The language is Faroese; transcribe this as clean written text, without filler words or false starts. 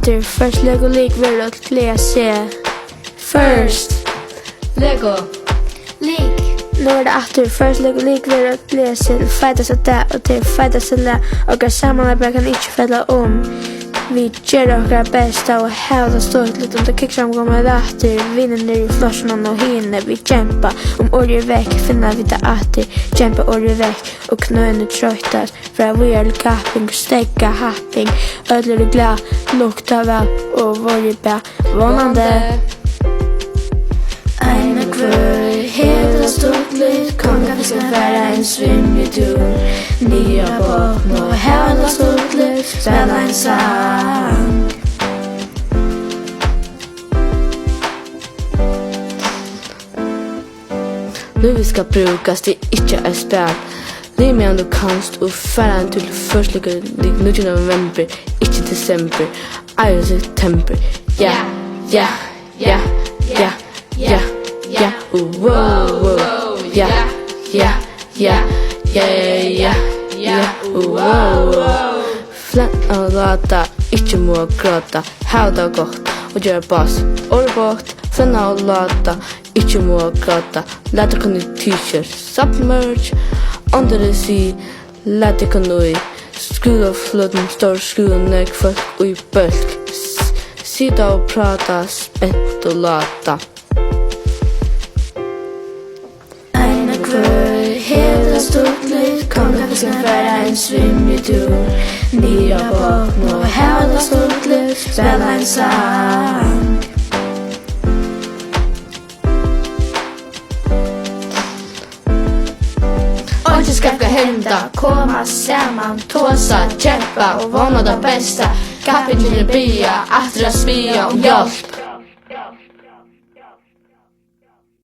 after first Lego League vill att klä sig. First Lego League. Nu är det after first Lego League vill att klä sig. Fightas att det och till fightas att det. Och sammanlagt kan inte fälla om. Vi gör våra bästa och hävda stort lite om det kickar kommer rätt vinner ner i flashan och hinner vi kämpa om olje väck finna vi det att kämpa olje väck och knöna tröttas för vi är capping stäcka happing ödlor glad lukta väl och olje bä vanande Eine kvöl, hela stort lut. Konga vi ska vara en svim i tur. Nya bort och hela stort lut. Spela en sang. Nu vi ska brukas det inte är spel. Det är mer du kanst och färran till första League 9 november, inte december. 1 september. Ja, ja, ja, ja, ja, ja. Wow, ja, ja, ja, ja, ja, ja. Wow. Flanna och lata, inte må gråta. Ha det gott och gör bass. Orbort, flanna och lata, inte må gråta. Lät det kunna t-shirt, submerge. Under the sea, lät det kunna i. Skruva floden, stor skruva näck folk och i bölk. Sitta och prata, spett och lata. Eine kvöl, hela stort lut. Konga vi ska vara en svim i tur. Nya bort och hela stort lut. Spela en sang. Inte ska hända, komma samman, tåsa, kämpa och vara det bästa. Kappen till bya, att spia om hjälp.